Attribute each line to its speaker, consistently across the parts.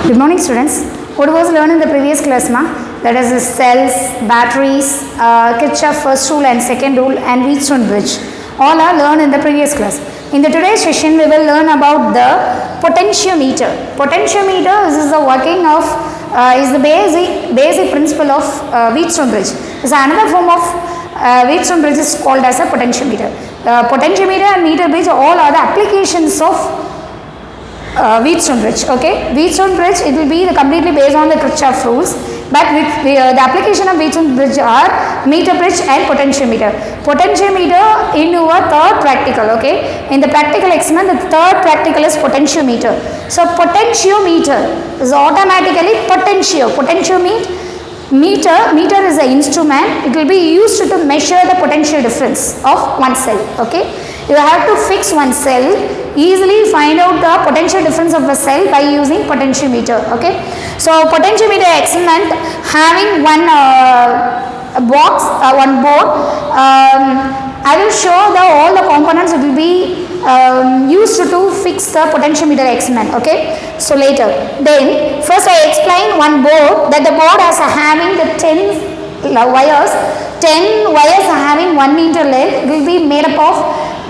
Speaker 1: Good morning, students. What was learned in the previous class, ma? That is the cells, batteries, Kirchhoff first rule and second rule, and Wheatstone bridge. All are learned in the previous class. In the today's session, we will learn about the potentiometer. Potentiometer is the working of is the basic principle of Wheatstone bridge. Is another form of Wheatstone bridge is called as a potentiometer. Potentiometer and meter bridge all are the applications of Wheatstone bridge. Okay, Wheatstone bridge, it will be completely based on the Kirchhoff rules, but with the application of Wheatstone bridge are meter bridge and potentiometer. Potentiometer in your third practical. Okay, in the practical experiment, the third practical is potentiometer. So potentiometer is automatically meter is an instrument. It will be used to measure the potential difference of one cell. Okay, you have to fix one cell, easily find out the potential difference of a cell by using potentiometer. Okay, so potentiometer experiment having one box, one board. I will show all the components it will be used to fix the potentiometer experiment. Okay, so later. Then first I explain one board, that the board has having the 10 wires. 10 wires are having 1 meter length. It will be made up of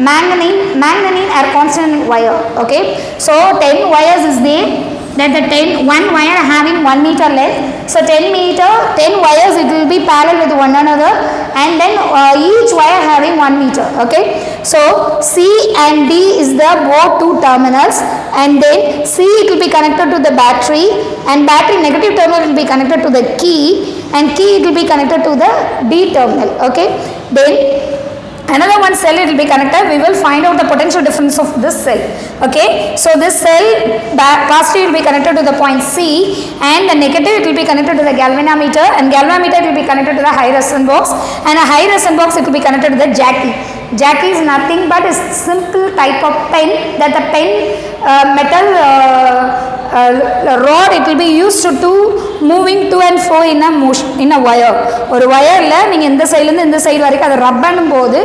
Speaker 1: manganese or constant wire. Okay, so 10 wires is there, that the 1 wire having 1 meter length. So 10 wires it will be parallel with one another, and then each wire having 1 meter. Okay, so C and D is the both two terminals, and then C it will be connected to the battery, and battery negative terminal will be connected to the key, and key it will be connected to the D terminal. Okay, then another one cell it will be connected. We will find out the potential difference of this cell. Okay, so this cell positive will be connected to the point C, and the negative it will be connected to the galvanometer, and galvanometer will be connected to the high resistance box, and a high resistance box it will be connected to the jacky. Jacky is nothing but a simple type of pen, that the pen metal rod it will be used to moving to and fro in a motion in a wire. ஒரு வயர்ல நீங்க இந்த சைடுல இருந்து இந்த side வரைக்கும் அதை ரப் பண்ணும்போது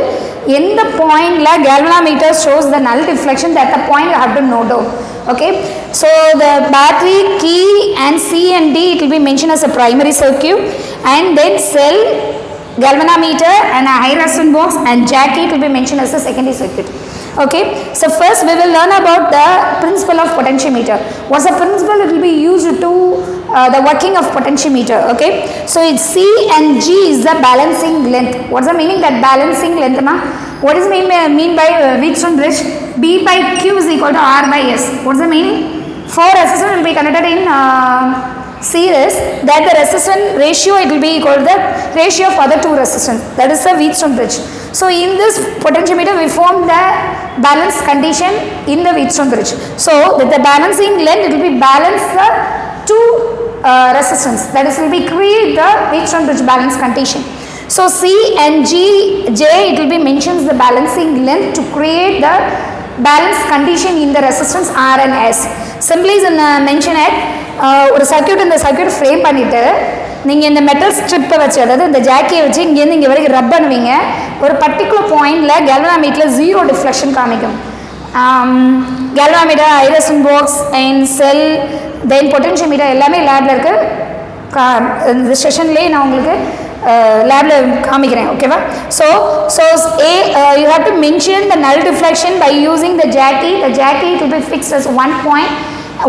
Speaker 1: எந்த பாயிண்ட்ல galvanometer shows the null deflection, that the point you have to note down. Okay, so the battery, key and C and D it will be mentioned as a primary circuit, and then cell, galvanometer and a high resistance box and jacky it will be mentioned as a secondary circuit. Okay, so first we will learn about the principle of potentiometer. What's the principle it will be used to the working of potentiometer? Okay, so it's C and G is the balancing length. What's the meaning that balancing length, ma? What is mean by Wheatstone bridge? B by Q is equal to R by S. What's the meaning? 4 resistors will be connected in series, that the resistance ratio it will be equal to the ratio of other two resistance. That is the Wheatstone bridge. So in this potentiometer we form the balance condition in the Wheatstone bridge. So with the balancing length it will be balance the two resistance, that is will be create the Wheatstone bridge balance condition. So C and J it will be mentions the balancing length to create the balance condition in the resistance R and S. Simply is mention at ஒரு circuit, இந்த circuit frame பண்ணிவிட்டு நீங்கள் இந்த metal ஸ்ட்ரிப்பை வச்சு, அதாவது இந்த ஜாக்கியை வச்சு இங்கேருந்து இங்கே வரைக்கும் ரப் பண்ணுவீங்க. ஒரு பர்டிகுலர் பாயிண்டில் கேல்வனாமீட்டரில் 0 டிஃப்ளெக்ஷன் காமிக்கும். Galvanometer, high resistance box and sell, then potentiometer எல்லாமே லேபில் இருக்குது. இந்த செஷன்லேயே நான் உங்களுக்கு லேபில் காமிக்கிறேன். ஓகேவா? So you have to mention the null deflection by using the jockey. The jockey it will be fixed as 1 point.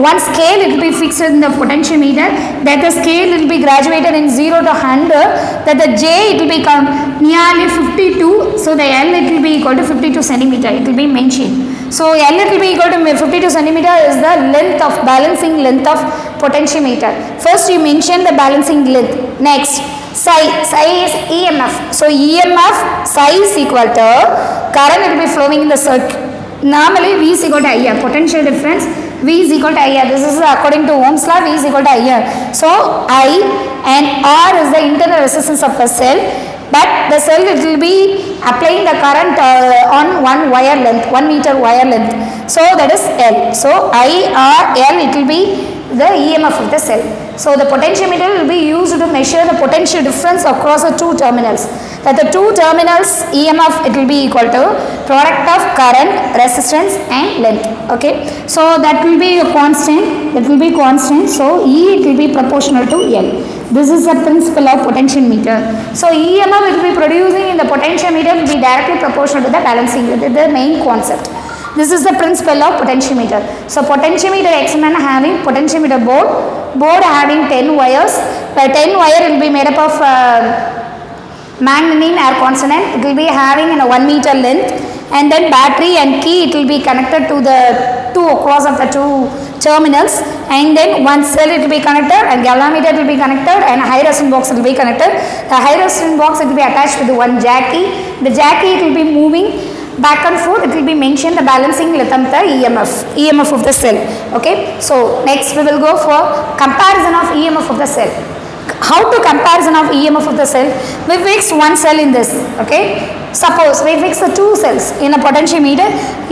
Speaker 1: One scale it will be fixed in the potentiometer, that the scale will be graduated in 0 to 100, that the J it will become nearly 52, so the L it will be equal to 52 centimeter. It will be mentioned. So L it will be equal to 52 centimeter is the length of balancing length of potentiometer. First you mention the balancing length. Next psi is EMF. So EMF psi is equal to current it will be flowing in the circuit. Normally V is equal to IR, potential difference V is equal to IR. This is according to Ohm's law, V is equal to IR. So I and R is the internal resistance of a cell, but the cell it will be applying the current on 1 wire length, 1 meter wire length. So that is L. So I, R, L it will be the EMF of the cell. So the potentiometer will be used to measure the potential difference across the two terminals. that the two terminals EMF it will be equal to product of current, resistance and length. Okay, so that will be a constant, so E it will be proportional to L. This is the principle of potentiometer. So EMF it will be producing in the potentiometer will be directly proportional to the balancing. This is the main concept. This is the principle of potentiometer. So potentiometer experiment having potentiometer board having 10 wires. The 10 wire will be made up of manganese air consonant. It will be having a 1 meter length, and then battery and key it will be connected to the two across of the two terminals, and then one cell it will be connected, and galvanometer will be connected, and high resistance box will be connected. The high resistance box it will be attached with one jack key. The jack key it will be moving back and forth. It will be mentioned the balancing rhythm the EMF of the cell. Okay, so next we will go for comparison of EMF of the cell. How to comparison of EMF of the cell? We fix one cell in this. Okay, suppose we fix the two cells in a potentiometer.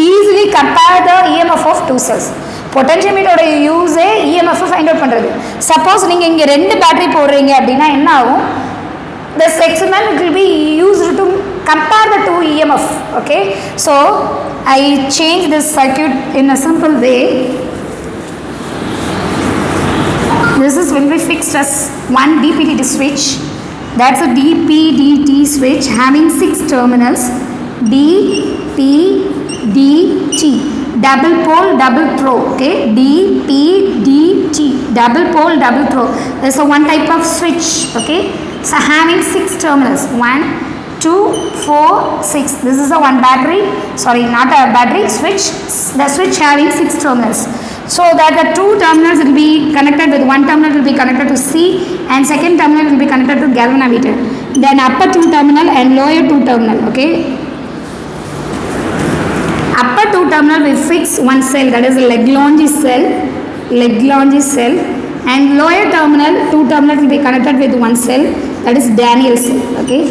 Speaker 1: Easily compare the EMF of two cells. பொட்டன்ஷியோமீட்டரோட யூஸே EMF find out பண்ணுறது. Suppose நீங்கள் இங்கே 2 battery போடுறீங்க அப்படின்னா என்ன ஆகும்? This experiment will be used to compare the two EMF. Okay, so I change this circuit in a simple way. This is will be fixed as one DPDT switch. That's a DPDT switch having 6 terminals. DPDT, double pole double throw. Okay, DPDT, double pole double throw. There's a one type of switch. Okay, so having 6 terminals, 1 2 4 6. This is a one battery, sorry not a battery switch. The switch having 6 terminals, so that the 2 terminals will be connected with one terminal will be connected to C, and second terminal will be connected to galvanometer. Then upper 2 terminal and lower 2 terminal. Okay, upper 2 terminal we fix one cell, that is a Lagrange cell, and lower terminal 2 terminal will be connected with one cell, that is Daniell cell. Okay,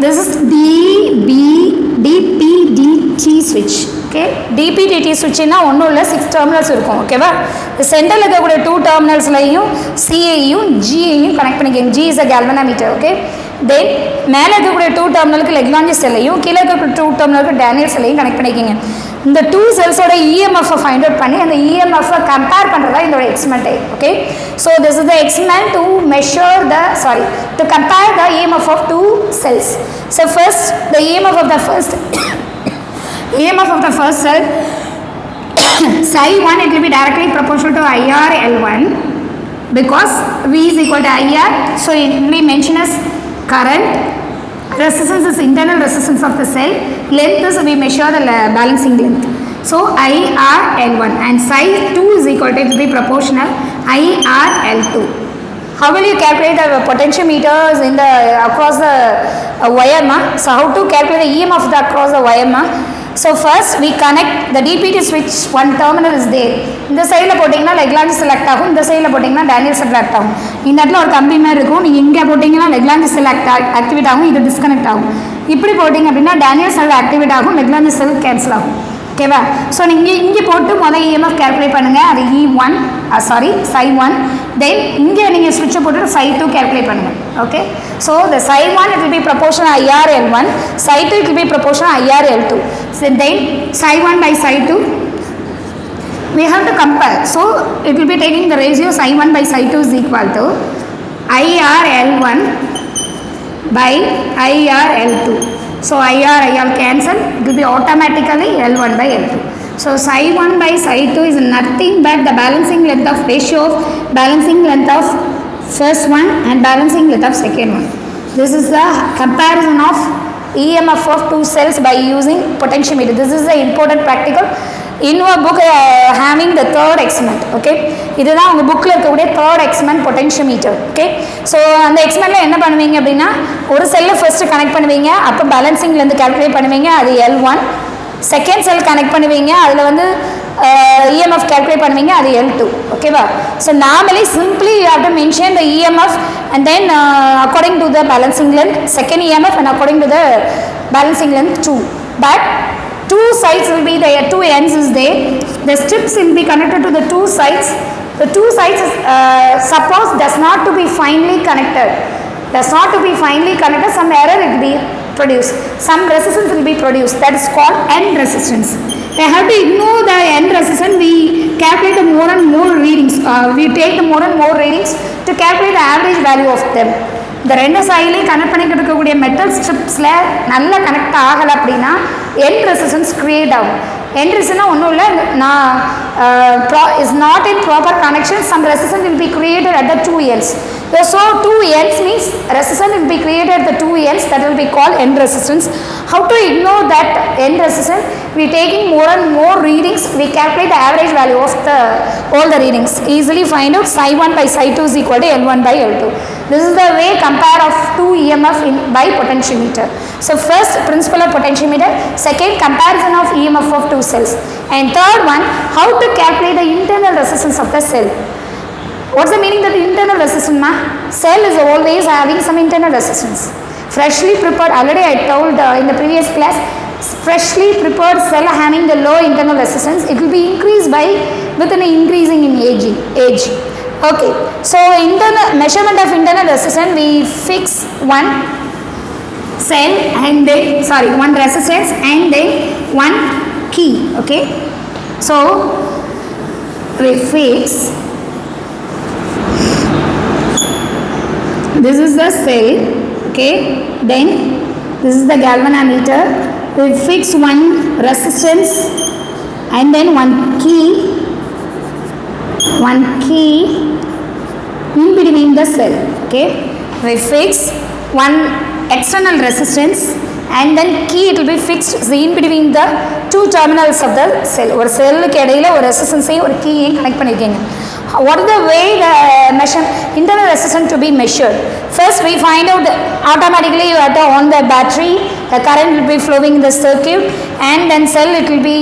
Speaker 1: this is DPDT switch. Okay, DPDT switch na ஒண்ணும் இல்ல 6 terminals இருக்கும். ஓகேவா, இந்த சென்டர்ல இருக்கக்கூடிய 2 terminalsலையும் C ஐயும் G ஐயும் connect பண்ணிக்கங்க. G is a galvanometer. Okay, then மேலே இருக்கக்கூடிய 2 terminalக்கு Lagrange செல்லையும் கீழே இருக்கக்கூடிய 2 terminalக்கு Daniell செல்லையும் கனெக்ட் பண்ணிக்கங்க. இந்த 2 செல்ஸோட EMF ஃபைண்ட் அவுட் பண்ணி அந்த EMF கம்பேர் பண்றதா இதோட experiment. Okay, so this is the experiment to measure the to compare the EMF of 2 cells. So first the EMF of the first cell psi1 it will be directly proportional to IR L1 because V is equal to IR, so it will be mentioned as current. Resistance is internal resistance of the cell. Length is we measure the balancing length. So IR L1 and psi2 is equal to it will be proportional IR L2. How will you calculate the potentiometers in the across the wire ma? So how to calculate the EMF of the across the wire ma? So first we connect the DPDT switch, one terminal is there. இந்த சைடில் போட்டிங்கன்னா Lagrange select ஆகும், இந்த சைடில் போட்டிங்கன்னா Daniell select ஆகும். இந்த இடத்துல ஒரு கம்பி மாதிரி இருக்கும், நீங்கள் இங்கே போட்டிங்கன்னா Lagrange செலக்ட் ஆக்டிவேட் ஆகும், இது டிஸ்கனெக்ட் ஆகும். இப்படி போட்டிங்க அப்படின்னா Daniell செல் ஆக்டிவேட் ஆகும், Lagrange செல் கேன்சல் ஆகும். ஓகேவா, ஸோ நீங்கள் இங்கே போட்டு முதல் EMF கால்குலேட் பண்ணுங்கள், அது E1 psi1. தென் இங்கே நீங்கள் ஸ்விட்சை போட்டு psi2 கால்குலேட் பண்ணுங்கள். Okay, so the psi1 it will be proportional IR L1, psi2 it will be proportional IR L2. So then psi1 by psi2 we have to compare, so it will be taking the ratio psi1 by psi2 is equal to IR L1 by IR L2. So IR cancel, it will be automatically L1 by L2. So psi1 by psi2 is nothing but the balancing length of ratio of balancing length of first one and balancing length of second one. This is the comparison of EMF of 2 cells by using potentiometer. This is the important practical in your book having the third experiment. Okay, இதுதான் உங்கள் புக்கில் இருக்கக்கூடிய third experiment potentiometer. Okay, so அந்த எக்ஸ்பெரிமெண்ட்டில் என்ன பண்ணுவீங்க அப்படின்னா ஒரு செல்லை ஃபர்ஸ்ட்டு கனெக்ட் பண்ணுவீங்க, அப்போ பேலன்சிங்லேருந்து கால்குலேட் பண்ணுவீங்க, அது L1. செகண்ட் செல் கனெக்ட் பண்ணுவீங்க, அதில் வந்து EMF கால்குலேட் பண்ணுவீங்க, அது L2. ஓகேவா, so normally simply you have to mention the EMF and then according to the balancing length second EMF and according to the balancing length 2. But 2 sides will be there, 2 ends is there, the strips will be connected to the 2 sides. The two sides suppose does not to be finely connected, some error will be produced, some resistance will be produced, that is called end resistance. We have to ignore the end resistance, we calculate the more and more readings, we take the more and more readings to calculate the average value of them. இந்த ரெண்டு சைட்லேயும் connect பண்ணிக்கிட்டு இருக்கக்கூடிய metal ஸ்ட்ரிப்ஸில் நல்லா connect ஆகலை அப்படின்னா end resistance create ஆகும். End ரெசிஸ்டன்ஸ்னா ஒன்றும் இல்லை, நான் is not in proper connection, some resistance will be created at the two ends. So two ends means resistance will be created at the two ends, that will be called end resistance. How to ignore that end resistance? We taking more and more readings, we calculate the average value of all the readings. Easily find out psi 1 by psi 2 is equal to L1 by L2. This is the way compare of two EMF by potentiometer. So first principle of potentiometer, second comparison of EMF of two cells, and third one how to calculate the internal resistance of the cell. What's the meaning of the internal resistance, ma? Cell is always having some internal resistance. Freshly prepared, already I told in the previous class, freshly prepared cell having the low internal resistance, it will be increased by with an increasing in age. Okay, so internal measurement of internal resistance, we fix one cell and then one resistance and then one key. Okay, so we fix. This is the cell, okay, then this is the galvanometer. We fix one resistance and then one key in between the cell. Okay, we fix one external resistance and then key, it will be fixed in between the two terminals of the cell. ஒரு செல்லுக்கு இடையில ஒரு ரெசிஸ்டன்ஸையும் ஒரு கீயையும் connect பண்ணியிருக்கீங்க. What is the way the internal resistance to be measured? First we find out automatically you have to on the battery, the current will be flowing in the circuit, and then cell it will be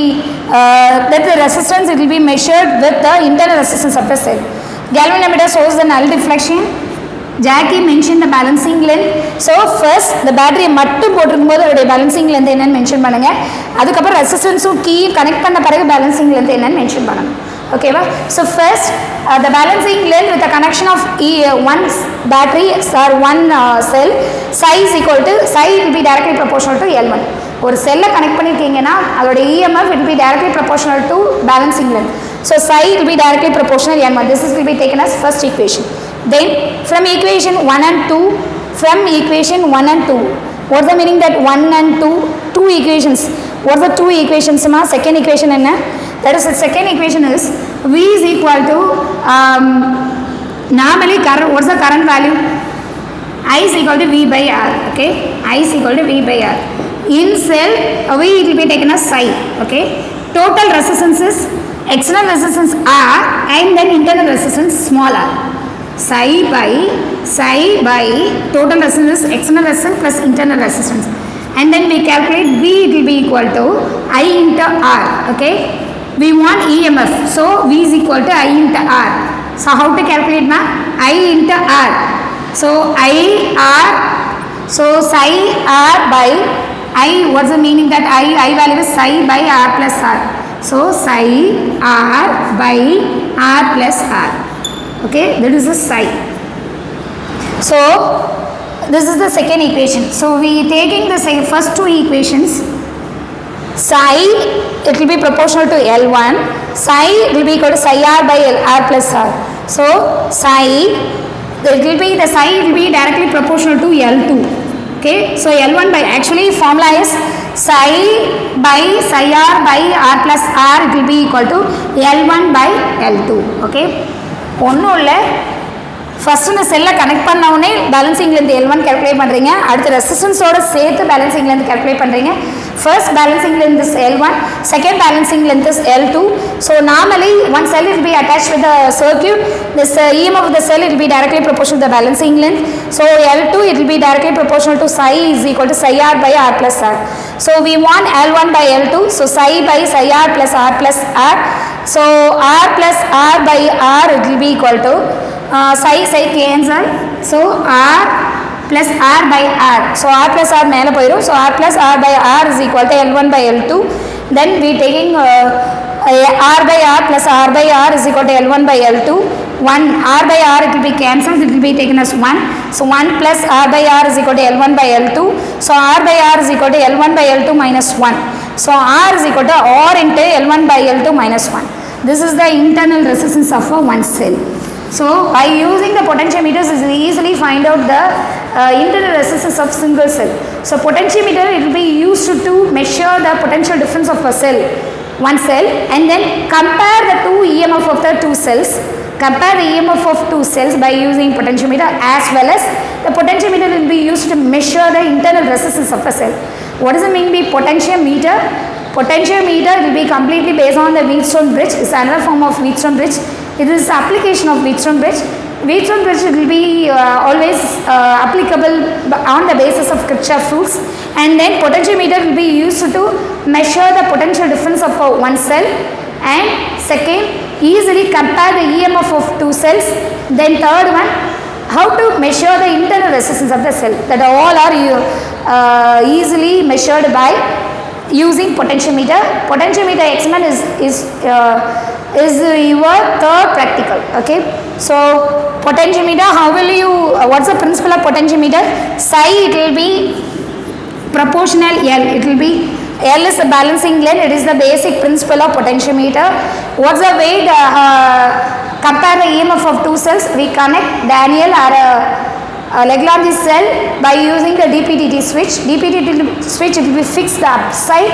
Speaker 1: that the resistance it will be measured with the internal resistance of the cell. Galvanometer shows the null deflection. Jackie mentioned the balancing length. So first the battery மட்டும் போட்டிருக்கும்போது அதோடைய balancing length என்னன்னு mention பண்ணுங்க. அதுக்கப்புறம் ரெசிஸ்டன்ஸும் கீயும் connect பண்ண பிறகு balancing length என்னன்னு mention பண்ணணும். Okay, so first the balancing length with the connection of one battery or one cell, psi is equal to psi will be directly proportional to L1. ஒரு செல்லை connect பண்ணியிருக்கீங்கன்னா அதோட EMF will be directly proportional to balancing length. So psi will be directly proportional to L1. This will be taken as first equation. Then from equation 1 and 2, what's the meaning that 1 and 2? Two equations. What's the two equations, ma? Second equation enna? That is the second equation is V is equal to normally current. What's the current value? I is equal to V by R. Okay, I is equal to V by R. In cell V it will be taken as psi. Okay, total resistance is external resistance R and then internal resistance small r. Psi by total resistance external resistance plus internal resistance, and then we calculate V, it will be equal to I into R. Okay, we want EMF, so V is equal to I into R. So how to calculate, ma? I into R, so I R, so psi R by I. What's the meaning that I value is psi by R plus R, so psi R by R plus R. Okay, that is the psi. So this is the second equation. So we taking the first two equations. Psi it will be proportional to L1, psi will be equal to psi R by R plus R. So psi it will be directly proportional to L2. Okay, so L1 by actually formula is psi by psi R by R plus R, it will be equal to L1 by L2. Okay, ஒன்றும் இல்லை, first இந்த செல்லை connect பண்ண உடனே balancing length L1 calculate பண்ணுறீங்க, அடுத்து ரெசிஸ்டன்ஸோட சேர்த்து balancing length calculate பண்ணுறீங்க. First balancing length is L1, second balancing length is L2. So normally one cell will be attached with the circuit. This EMF of the cell will be directly proportional to the balancing length. So L2 it will be directly proportional to psi is equal to psi R by R plus R. So we want L1 by L2. So psi by psi R plus R plus R. So R plus R by R it will be equal to psi cancel. So R plus R by R. So R plus R மேலே போயிடும். So R plus R by R is equal to L1 by L2. Then we taking R by R plus R by R is equal to L1 by L2. 1 R by R, it will be cancelled, it will be taken as 1. So 1 plus R by R is equal to L1 by L2. So R by R is equal to L1 by L2 minus 1. So R is equal to R into L1 by L2 minus 1. This is the internal resistance of a one cell. So by using the potentiometers, you will easily find out the internal resistance of single cell. So potentiometer, it will be used to measure the potential difference of a cell, one cell, and then compare the two EMF of the two cells. Compare the EMF of two cells by using potentiometer, as well as the potentiometer will be used to measure the internal resistance of a cell. What does it mean by potentiometer? Potentiometer will be completely based on the Wheatstone bridge. It's another form of Wheatstone bridge. It is application of Wheatstone bridge. Wheatstone bridge will be always applicable on the basis of Kirchhoff rules, and then potentiometer will be used to measure the potential difference of one cell, and second, easily compare the EMF of two cells. Then third one, how to measure the internal resistance of the cell. That all are easily measured by using potentiometer. Potentiometer experiment is your third practical. Okay, so potentiometer, how will you, what's the principle of potentiometer? Psi, it will be proportional L. It will be L is the balancing length. It is the basic principle of potentiometer. What's the way to compare the EMF of two cells? We connect Daniel or Lagrange cell by using the DPDT switch. DPDT switch, it will be fixed the upside.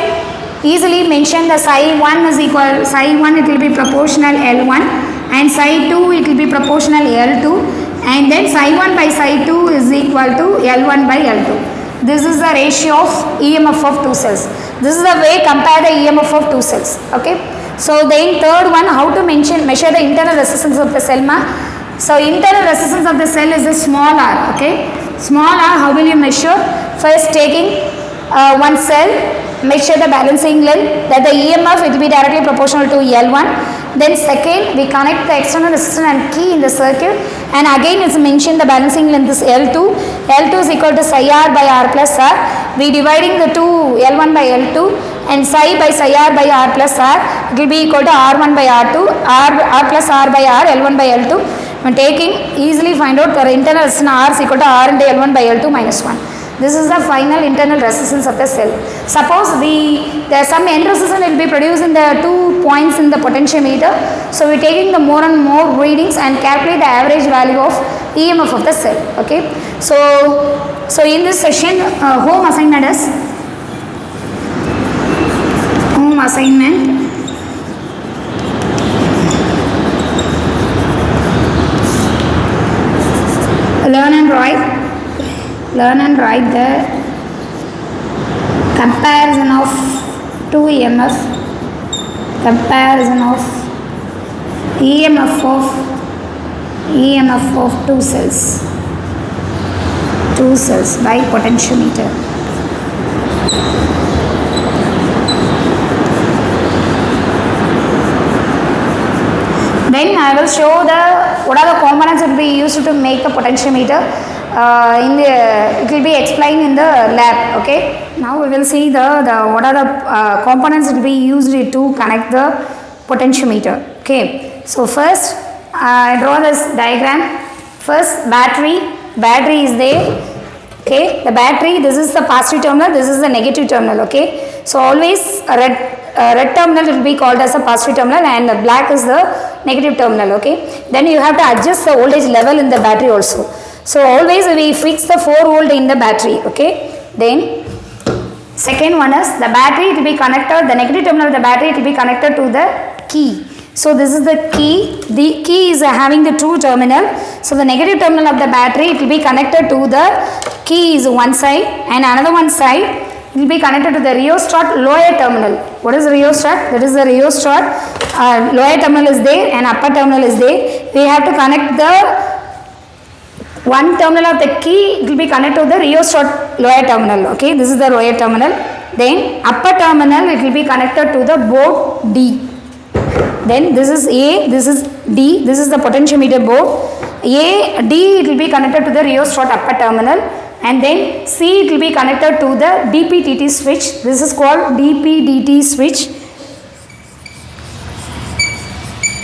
Speaker 1: Easily mention the psi 1 is equal, psi 1 it will be proportional L1, and psi 2 it will be proportional L2, and then psi 1 by psi 2 is equal to L1 by L2. This is the ratio of EMF of two cells. This is the way compare the EMF of two cells. Okay. So then third one, how to measure the internal resistance of the cell. So internal resistance of the cell is a small r. Okay. Small r, how will you measure? First taking one cell, measure the balancing length, that the EMF it will be directly proportional to L1. Then second, we connect the external resistance and key in the circuit, and again it's mentioned the balancing length is L2. L2 is equal to psi r by r plus r. We dividing the two L1 by L2, and psi by psi r by r plus r, it will be equal to r1 by r2, r plus r by r, L1 by L2. When taking, easily find out the internal resistance r is equal to r into L1 by L2 minus 1. This is the final internal resistance of the cell. Suppose there is some end resistance will be produced in the 2 points in the potentiometer. So we are taking the more and more readings and calculate the average value of EMF of the cell. Okay. So in this session, home assignment is learn and write the comparison of two EMF, comparison of EMF of two cells by potentiometer. Then I will show what are the components that will be used to make a potentiometer. It will be explained in the lab. Okay. Now we will see what are the components that will be used to connect the potentiometer. Okay. So first I draw this diagram. First battery is there. Okay. The battery, this is the positive terminal, this is the negative terminal. Okay. So always red terminal will be called as a positive terminal, and the black is the negative terminal. Okay. Then you have to adjust the voltage level in the battery also. So always we fix the 4 volt in the battery. Okay. Then second one is the battery, it will be connected, the negative terminal of the battery, it will be connected to the key. So this is the key. The key is having the true terminal. So the negative terminal of the battery, it will be connected to the key is one side, and another one side it will be connected to the rheostat lower terminal. What is rheostat? That is the rheostat. Lower terminal is there and upper terminal is there. We have to connect the one terminal of the key, it will be connected to the rheostat lower terminal. Okay, this is the lower terminal. Then upper terminal, it will be connected to the board D. Then this is A, this is D, this is the potentiometer board. D, it will be connected to the rheostat upper terminal, and then C, it will be connected to the DPDT switch. This is called DPDT switch.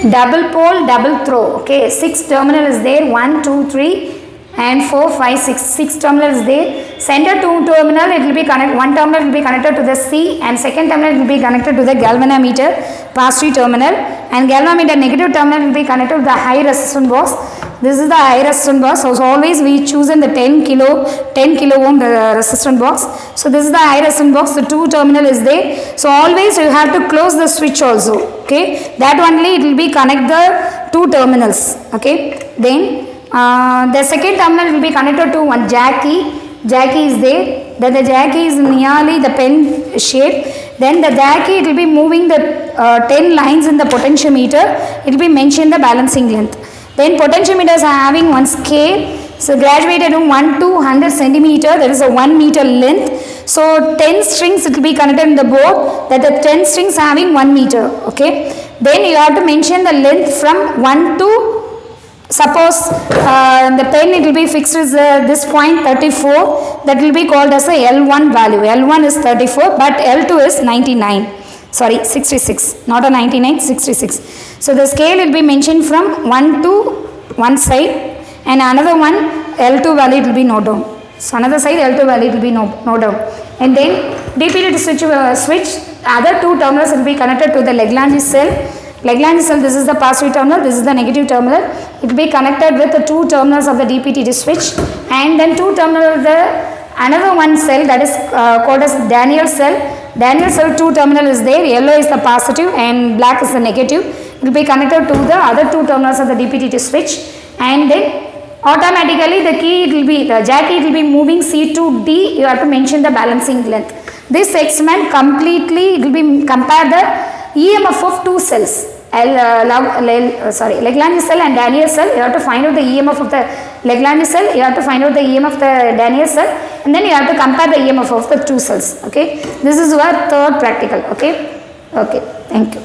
Speaker 1: double pole, double throw. Okay, 6 terminal is there, 1, 2, 3 and 4, 5, 6. 6 terminal is there. Center 2 terminal, it will be connected, one terminal will be connected to the C and second terminal will be connected to the galvanometer, positive terminal, and galvanometer negative terminal will be connected to the high resistance box. This is the high resistance box, so always we choose in the 10 kilo ohm resistance box. So this is the high resistance box, the 2 terminal is there. So always you have to close the switch also, okay, that only it will be connect the 2 terminals, okay. Then the second terminal will be connected to one jack key is there, then the jack key is nearly the pen shape, then the jack key it will be moving the 10 lines in the potentiometer, it will be mentioned the balancing length. Then potentiometers are having one scale, so graduated from 1 to 100 centimeter, there is a 1 meter length. So 10 strings it will be connected in the board, that the 10 strings having 1 meter, okay. Then you have to mention the length from 1 to, suppose the pen it will be fixed as this point 34, that will be called as a L1 value. L1 is 34 but L2 is 66, not a 99, 66. So the scale will be mentioned from 1 to one side and another one L2 value will be noted down. So another side L2 value will be noted down. And then DPT switch, other 2 terminals will be connected to the Lagrange cell. Lagrange cell, this is the positive terminal, this is the negative terminal. It will be connected with the 2 terminals of the DPT switch, and then 2 terminal of the another one cell, that is called as Daniell cell. Daniell cell 2 terminal is there, yellow is the positive and black is the negative. It will be connected to the other 2 terminals of the DPT switch, and then automatically the key it will be, the jack key it will be moving C to D, you have to mention the balancing length. This experiment completely, it will be compare the EMF of 2 cells, Lagrange cell and Daniell cell. You have to find out the EMF of the Lagrange cell, you have to find out the EMF of the Daniell cell, and then you have to compare the EMF of the 2 cells, okay. This is your third practical, okay. Okay, thank you.